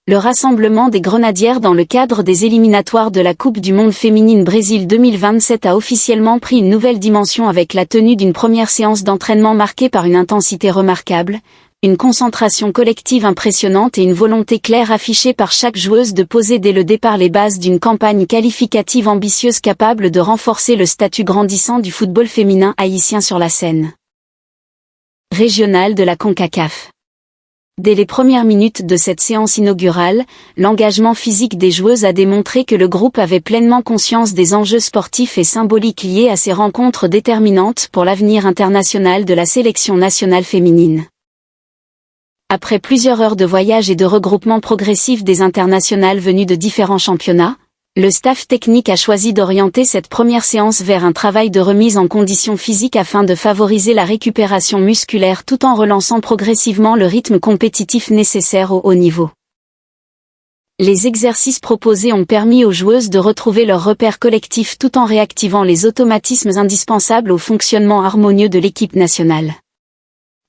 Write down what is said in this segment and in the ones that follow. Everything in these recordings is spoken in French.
Le rassemblement des Grenadières dans le cadre des éliminatoires de la Coupe du Monde féminine Brésil 2027 a officiellement pris une nouvelle dimension avec la tenue d'une première séance d'entraînement marquée par une intensité remarquable, une concentration collective impressionnante et une volonté claire affichée par chaque joueuse de poser dès le départ les bases d'une campagne qualificative ambitieuse capable de renforcer le statut grandissant du football féminin haïtien sur la scène régionale de la CONCACAF. Dès les premières minutes de cette séance inaugurale, l'engagement physique des joueuses a démontré que le groupe avait pleinement conscience des enjeux sportifs et symboliques liés à ces rencontres déterminantes pour l'avenir international de la sélection nationale féminine. Après plusieurs heures de voyage et de regroupement progressif des internationales venues de différents championnats, le staff technique a choisi d'orienter cette première séance vers un travail de remise en condition physique afin de favoriser la récupération musculaire tout en relançant progressivement le rythme compétitif nécessaire au haut niveau. Les exercices proposés ont permis aux joueuses de retrouver leurs repères collectifs tout en réactivant les automatismes indispensables au fonctionnement harmonieux de l'équipe nationale.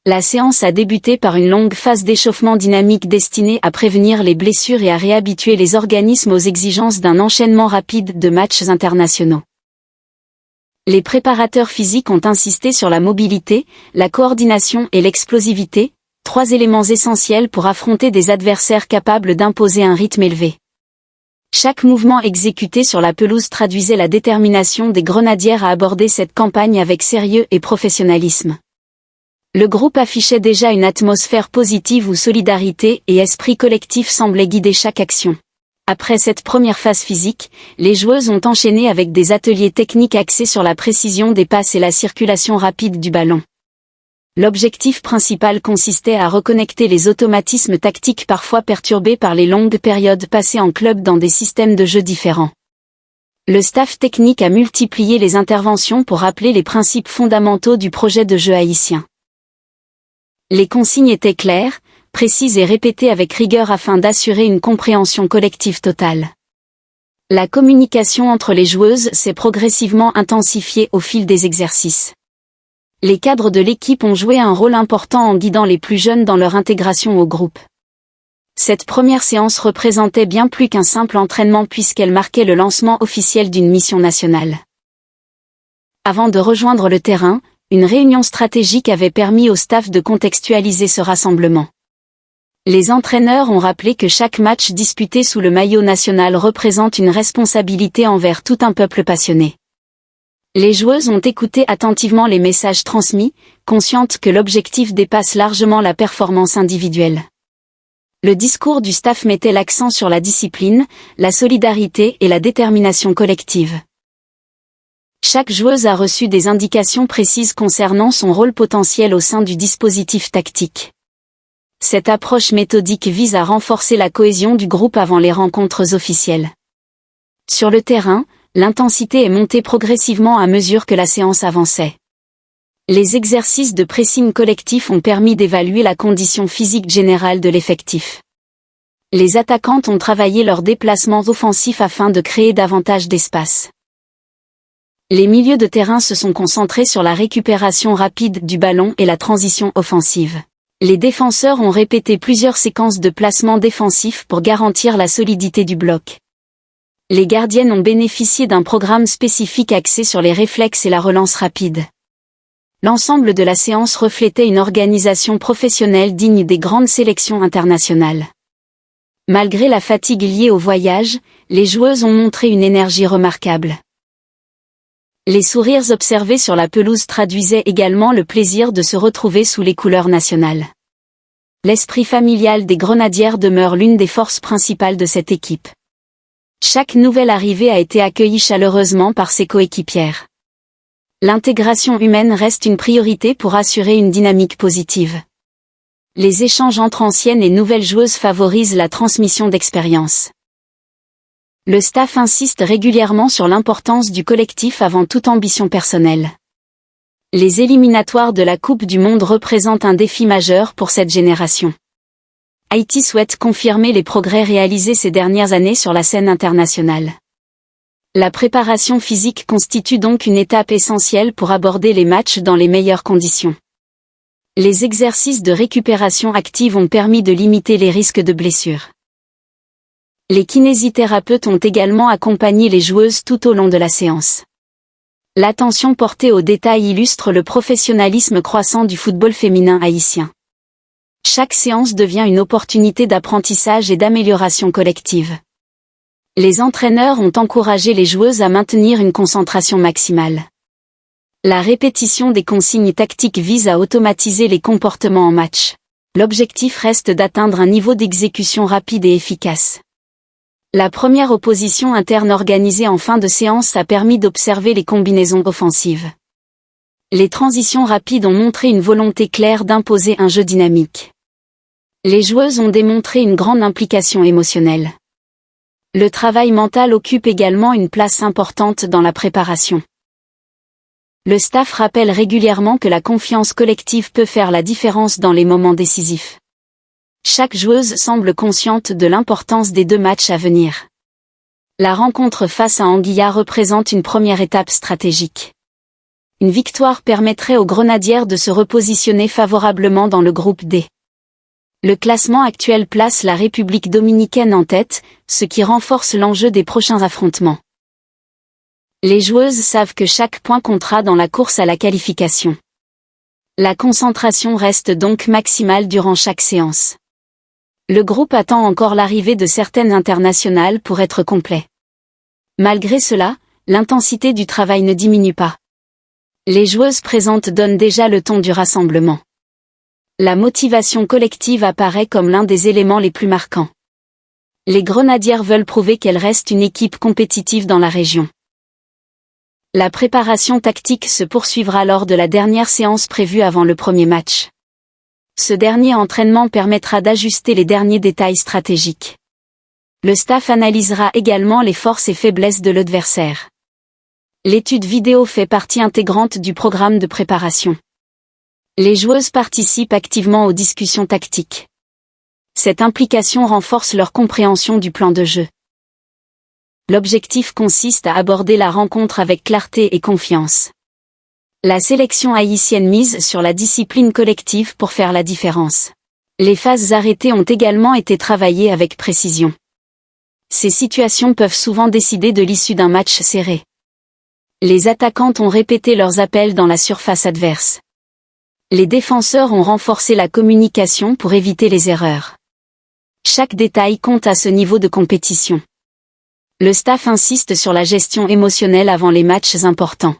La séance a débuté par une longue phase d'échauffement dynamique destinée à prévenir les blessures et à réhabituer les organismes aux exigences d'un enchaînement rapide de matchs internationaux. Les préparateurs physiques ont insisté sur la mobilité, la coordination et l'explosivité, 3 éléments essentiels pour affronter des adversaires capables d'imposer un rythme élevé. Chaque mouvement exécuté sur la pelouse traduisait la détermination des Grenadières à aborder cette campagne avec sérieux et professionnalisme. Le groupe affichait déjà une atmosphère positive où solidarité et esprit collectif semblaient guider chaque action. Après cette première phase physique, les joueuses ont enchaîné avec des ateliers techniques axés sur la précision des passes et la circulation rapide du ballon. L'objectif principal consistait à reconnecter les automatismes tactiques parfois perturbés par les longues périodes passées en club dans des systèmes de jeu différents. Le staff technique a multiplié les interventions pour rappeler les principes fondamentaux du projet de jeu haïtien. Les consignes étaient claires, précises et répétées avec rigueur afin d'assurer une compréhension collective totale. La communication entre les joueuses s'est progressivement intensifiée au fil des exercices. Les cadres de l'équipe ont joué un rôle important en guidant les plus jeunes dans leur intégration au groupe. Cette première séance représentait bien plus qu'un simple entraînement puisqu'elle marquait le lancement officiel d'une mission nationale. Avant de rejoindre le terrain, une réunion stratégique avait permis au staff de contextualiser ce rassemblement. Les entraîneurs ont rappelé que chaque match disputé sous le maillot national représente une responsabilité envers tout un peuple passionné. Les joueuses ont écouté attentivement les messages transmis, conscientes que l'objectif dépasse largement la performance individuelle. Le discours du staff mettait l'accent sur la discipline, la solidarité et la détermination collective. Chaque joueuse a reçu des indications précises concernant son rôle potentiel au sein du dispositif tactique. Cette approche méthodique vise à renforcer la cohésion du groupe avant les rencontres officielles. Sur le terrain, l'intensité est montée progressivement à mesure que la séance avançait. Les exercices de pressing collectif ont permis d'évaluer la condition physique générale de l'effectif. Les attaquantes ont travaillé leurs déplacements offensifs afin de créer davantage d'espace. Les milieux de terrain se sont concentrés sur la récupération rapide du ballon et la transition offensive. Les défenseurs ont répété plusieurs séquences de placements défensifs pour garantir la solidité du bloc. Les gardiennes ont bénéficié d'un programme spécifique axé sur les réflexes et la relance rapide. L'ensemble de la séance reflétait une organisation professionnelle digne des grandes sélections internationales. Malgré la fatigue liée au voyage, les joueuses ont montré une énergie remarquable. Les sourires observés sur la pelouse traduisaient également le plaisir de se retrouver sous les couleurs nationales. L'esprit familial des Grenadières demeure l'une des forces principales de cette équipe. Chaque nouvelle arrivée a été accueillie chaleureusement par ses coéquipières. L'intégration humaine reste une priorité pour assurer une dynamique positive. Les échanges entre anciennes et nouvelles joueuses favorisent la transmission d'expériences. Le staff insiste régulièrement sur l'importance du collectif avant toute ambition personnelle. Les éliminatoires de la Coupe du Monde représentent un défi majeur pour cette génération. Haïti souhaite confirmer les progrès réalisés ces dernières années sur la scène internationale. La préparation physique constitue donc une étape essentielle pour aborder les matchs dans les meilleures conditions. Les exercices de récupération active ont permis de limiter les risques de blessures. Les kinésithérapeutes ont également accompagné les joueuses tout au long de la séance. L'attention portée aux détails illustre le professionnalisme croissant du football féminin haïtien. Chaque séance devient une opportunité d'apprentissage et d'amélioration collective. Les entraîneurs ont encouragé les joueuses à maintenir une concentration maximale. La répétition des consignes tactiques vise à automatiser les comportements en match. L'objectif reste d'atteindre un niveau d'exécution rapide et efficace. La première opposition interne organisée en fin de séance a permis d'observer les combinaisons offensives. Les transitions rapides ont montré une volonté claire d'imposer un jeu dynamique. Les joueuses ont démontré une grande implication émotionnelle. Le travail mental occupe également une place importante dans la préparation. Le staff rappelle régulièrement que la confiance collective peut faire la différence dans les moments décisifs. Chaque joueuse semble consciente de l'importance des 2 matchs à venir. La rencontre face à Anguilla représente une première étape stratégique. Une victoire permettrait aux Grenadières de se repositionner favorablement dans le groupe D. Le classement actuel place la République dominicaine en tête, ce qui renforce l'enjeu des prochains affrontements. Les joueuses savent que chaque point comptera dans la course à la qualification. La concentration reste donc maximale durant chaque séance. Le groupe attend encore l'arrivée de certaines internationales pour être complet. Malgré cela, l'intensité du travail ne diminue pas. Les joueuses présentes donnent déjà le ton du rassemblement. La motivation collective apparaît comme l'un des éléments les plus marquants. Les Grenadières veulent prouver qu'elles restent une équipe compétitive dans la région. La préparation tactique se poursuivra lors de la dernière séance prévue avant le premier match. Ce dernier entraînement permettra d'ajuster les derniers détails stratégiques. Le staff analysera également les forces et faiblesses de l'adversaire. L'étude vidéo fait partie intégrante du programme de préparation. Les joueuses participent activement aux discussions tactiques. Cette implication renforce leur compréhension du plan de jeu. L'objectif consiste à aborder la rencontre avec clarté et confiance. La sélection haïtienne mise sur la discipline collective pour faire la différence. Les phases arrêtées ont également été travaillées avec précision. Ces situations peuvent souvent décider de l'issue d'un match serré. Les attaquantes ont répété leurs appels dans la surface adverse. Les défenseurs ont renforcé la communication pour éviter les erreurs. Chaque détail compte à ce niveau de compétition. Le staff insiste sur la gestion émotionnelle avant les matchs importants.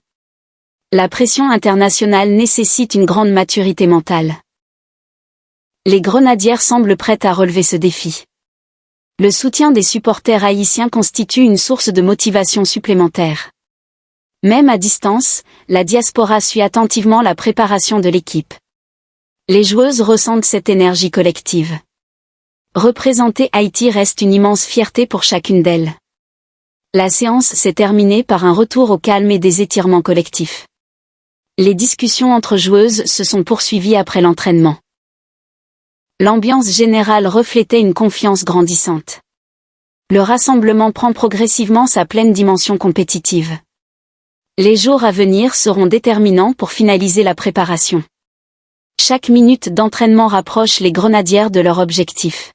La pression internationale nécessite une grande maturité mentale. Les Grenadières semblent prêtes à relever ce défi. Le soutien des supporters haïtiens constitue une source de motivation supplémentaire. Même à distance, la diaspora suit attentivement la préparation de l'équipe. Les joueuses ressentent cette énergie collective. Représenter Haïti reste une immense fierté pour chacune d'elles. La séance s'est terminée par un retour au calme et des étirements collectifs. Les discussions entre joueuses se sont poursuivies après l'entraînement. L'ambiance générale reflétait une confiance grandissante. Le rassemblement prend progressivement sa pleine dimension compétitive. Les jours à venir seront déterminants pour finaliser la préparation. Chaque minute d'entraînement rapproche les Grenadières de leur objectif.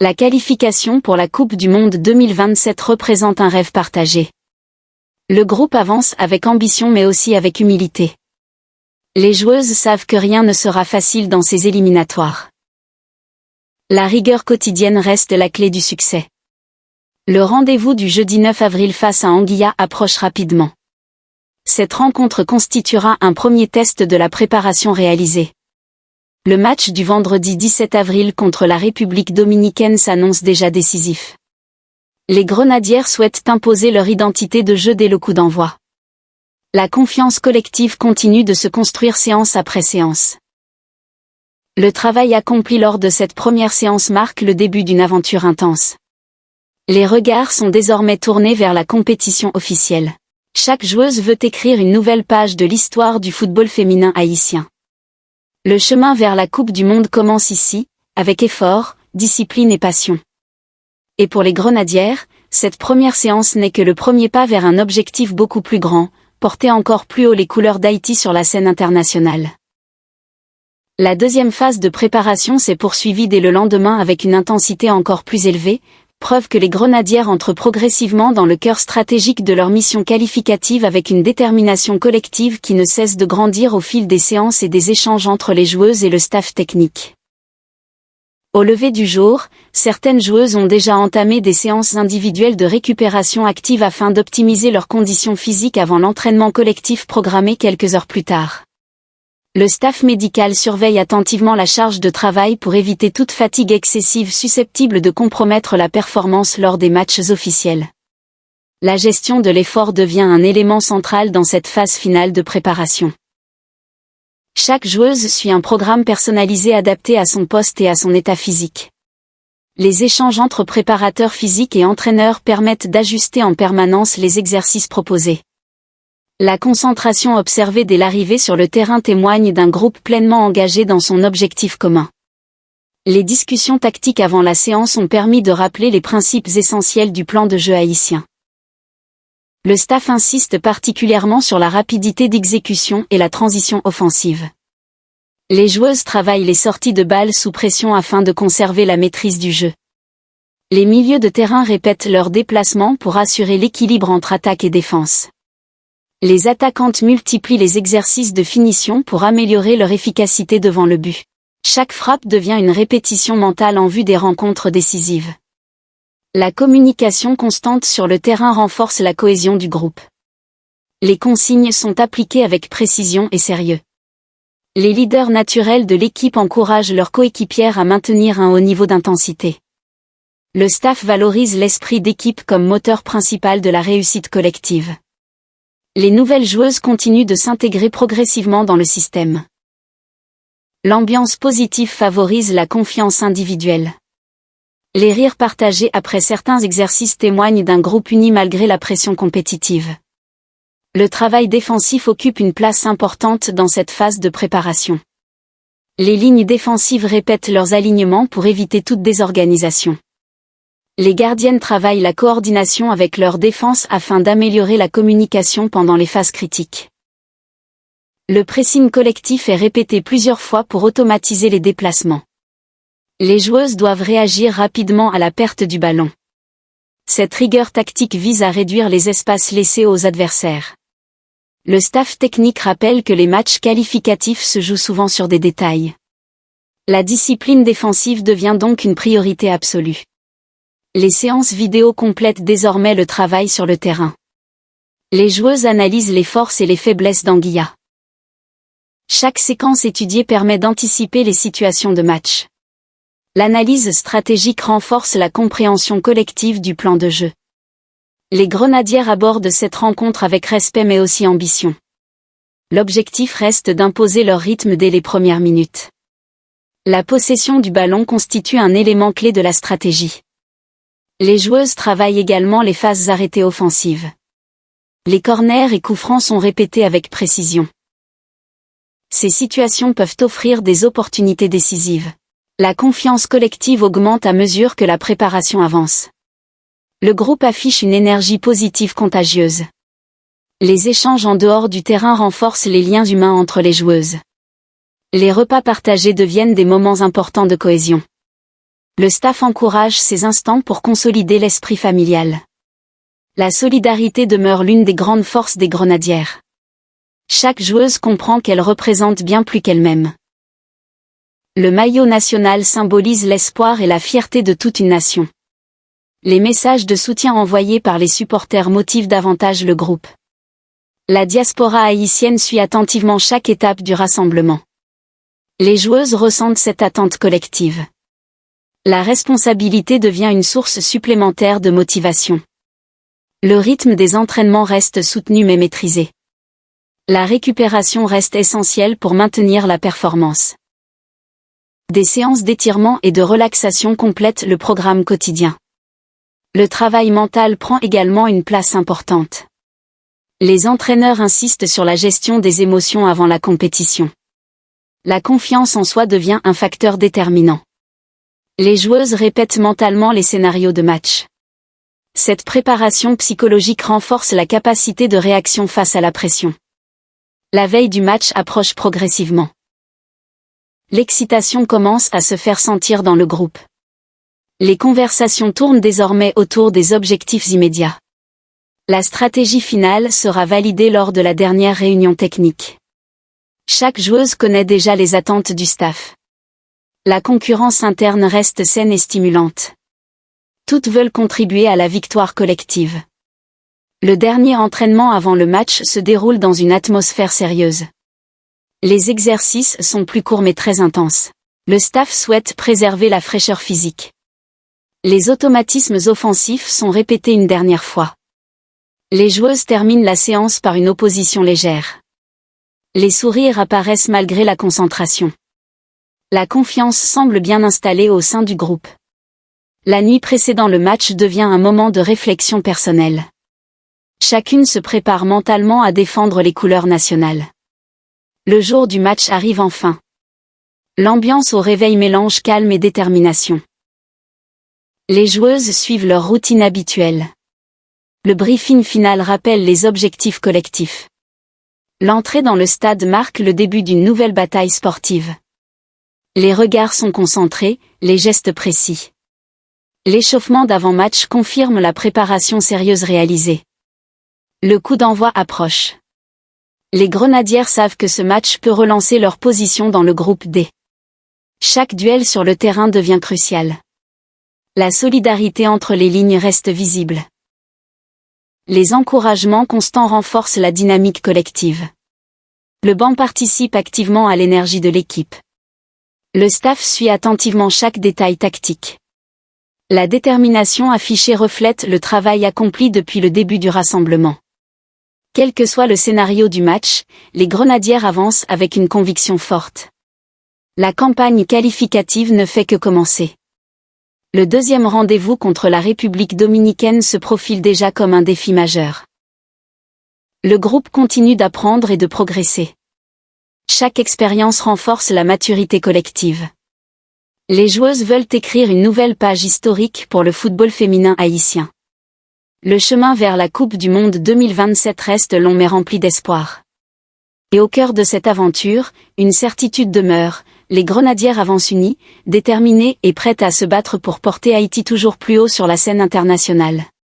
La qualification pour la Coupe du Monde 2027 représente un rêve partagé. Le groupe avance avec ambition mais aussi avec humilité. Les joueuses savent que rien ne sera facile dans ces éliminatoires. La rigueur quotidienne reste la clé du succès. Le rendez-vous du jeudi 9 avril face à Anguilla approche rapidement. Cette rencontre constituera un premier test de la préparation réalisée. Le match du vendredi 17 avril contre la République dominicaine s'annonce déjà décisif. Les Grenadières souhaitent imposer leur identité de jeu dès le coup d'envoi. La confiance collective continue de se construire séance après séance. Le travail accompli lors de cette première séance marque le début d'une aventure intense. Les regards sont désormais tournés vers la compétition officielle. Chaque joueuse veut écrire une nouvelle page de l'histoire du football féminin haïtien. Le chemin vers la Coupe du Monde commence ici, avec effort, discipline et passion. Et pour les Grenadières, cette première séance n'est que le premier pas vers un objectif beaucoup plus grand, porter encore plus haut les couleurs d'Haïti sur la scène internationale. La deuxième phase de préparation s'est poursuivie dès le lendemain avec une intensité encore plus élevée, Preuve que les grenadières entrent progressivement dans le cœur stratégique de leur mission qualificative avec une détermination collective qui ne cesse de grandir au fil des séances et des échanges entre les joueuses et le staff technique. Au lever du jour, certaines joueuses ont déjà entamé des séances individuelles de récupération active afin d'optimiser leurs conditions physiques avant l'entraînement collectif programmé quelques heures plus tard. Le staff médical surveille attentivement la charge de travail pour éviter toute fatigue excessive susceptible de compromettre la performance lors des matchs officiels. La gestion de l'effort devient un élément central dans cette phase finale de préparation. Chaque joueuse suit un programme personnalisé adapté à son poste et à son état physique. Les échanges entre préparateurs physiques et entraîneurs permettent d'ajuster en permanence les exercices proposés. La concentration observée dès l'arrivée sur le terrain témoigne d'un groupe pleinement engagé dans son objectif commun. Les discussions tactiques avant la séance ont permis de rappeler les principes essentiels du plan de jeu haïtien. Le staff insiste particulièrement sur la rapidité d'exécution et la transition offensive. Les joueuses travaillent les sorties de balles sous pression afin de conserver la maîtrise du jeu. Les milieux de terrain répètent leurs déplacements pour assurer l'équilibre entre attaque et défense. Les attaquantes multiplient les exercices de finition pour améliorer leur efficacité devant le but. Chaque frappe devient une répétition mentale en vue des rencontres décisives. La communication constante sur le terrain renforce la cohésion du groupe. Les consignes sont appliquées avec précision et sérieux. Les leaders naturels de l'équipe encouragent leurs coéquipières à maintenir un haut niveau d'intensité. Le staff valorise l'esprit d'équipe comme moteur principal de la réussite collective. Les nouvelles joueuses continuent de s'intégrer progressivement dans le système. L'ambiance positive favorise la confiance individuelle. Les rires partagés après certains exercices témoignent d'un groupe uni malgré la pression compétitive. Le travail défensif occupe une place importante dans cette phase de préparation. Les lignes défensives répètent leurs alignements pour éviter toute désorganisation. Les gardiennes travaillent la coordination avec leur défense afin d'améliorer la communication pendant les phases critiques. Le pressing collectif est répété plusieurs fois pour automatiser les déplacements. Les joueuses doivent réagir rapidement à la perte du ballon. Cette rigueur tactique vise à réduire les espaces laissés aux adversaires. Le staff technique rappelle que les matchs qualificatifs se jouent souvent sur des détails. La discipline défensive devient donc une priorité absolue. Les séances vidéo complètent désormais le travail sur le terrain. Les joueuses analysent les forces et les faiblesses d'Anguilla. Chaque séquence étudiée permet d'anticiper les situations de match. L'analyse stratégique renforce la compréhension collective du plan de jeu. Les grenadières abordent cette rencontre avec respect mais aussi ambition. L'objectif reste d'imposer leur rythme dès les premières minutes. La possession du ballon constitue un élément clé de la stratégie. Les joueuses travaillent également les phases arrêtées offensives. Les corners et coups francs sont répétés avec précision. Ces situations peuvent offrir des opportunités décisives. La confiance collective augmente à mesure que la préparation avance. Le groupe affiche une énergie positive contagieuse. Les échanges en dehors du terrain renforcent les liens humains entre les joueuses. Les repas partagés deviennent des moments importants de cohésion. Le staff encourage ces instants pour consolider l'esprit familial. La solidarité demeure l'une des grandes forces des grenadières. Chaque joueuse comprend qu'elle représente bien plus qu'elle-même. Le maillot national symbolise l'espoir et la fierté de toute une nation. Les messages de soutien envoyés par les supporters motivent davantage le groupe. La diaspora haïtienne suit attentivement chaque étape du rassemblement. Les joueuses ressentent cette attente collective. La responsabilité devient une source supplémentaire de motivation. Le rythme des entraînements reste soutenu mais maîtrisé. La récupération reste essentielle pour maintenir la performance. Des séances d'étirement et de relaxation complètent le programme quotidien. Le travail mental prend également une place importante. Les entraîneurs insistent sur la gestion des émotions avant la compétition. La confiance en soi devient un facteur déterminant. Les joueuses répètent mentalement les scénarios de match. Cette préparation psychologique renforce la capacité de réaction face à la pression. La veille du match approche progressivement. L'excitation commence à se faire sentir dans le groupe. Les conversations tournent désormais autour des objectifs immédiats. La stratégie finale sera validée lors de la dernière réunion technique. Chaque joueuse connaît déjà les attentes du staff. La concurrence interne reste saine et stimulante. Toutes veulent contribuer à la victoire collective. Le dernier entraînement avant le match se déroule dans une atmosphère sérieuse. Les exercices sont plus courts mais très intenses. Le staff souhaite préserver la fraîcheur physique. Les automatismes offensifs sont répétés une dernière fois. Les joueuses terminent la séance par une opposition légère. Les sourires apparaissent malgré la concentration. La confiance semble bien installée au sein du groupe. La nuit précédant le match devient un moment de réflexion personnelle. Chacune se prépare mentalement à défendre les couleurs nationales. Le jour du match arrive enfin. L'ambiance au réveil mélange calme et détermination. Les joueuses suivent leur routine habituelle. Le briefing final rappelle les objectifs collectifs. L'entrée dans le stade marque le début d'une nouvelle bataille sportive. Les regards sont concentrés, les gestes précis. L'échauffement d'avant-match confirme la préparation sérieuse réalisée. Le coup d'envoi approche. Les grenadières savent que ce match peut relancer leur position dans le groupe D. Chaque duel sur le terrain devient crucial. La solidarité entre les lignes reste visible. Les encouragements constants renforcent la dynamique collective. Le banc participe activement à l'énergie de l'équipe. Le staff suit attentivement chaque détail tactique. La détermination affichée reflète le travail accompli depuis le début du rassemblement. Quel que soit le scénario du match, les grenadières avancent avec une conviction forte. La campagne qualificative ne fait que commencer. Le deuxième rendez-vous contre la République dominicaine se profile déjà comme un défi majeur. Le groupe continue d'apprendre et de progresser. Chaque expérience renforce la maturité collective. Les joueuses veulent écrire une nouvelle page historique pour le football féminin haïtien. Le chemin vers la Coupe du Monde 2027 reste long mais rempli d'espoir. Et au cœur de cette aventure, une certitude demeure, les grenadières avancent unies, déterminées et prêtes à se battre pour porter Haïti toujours plus haut sur la scène internationale.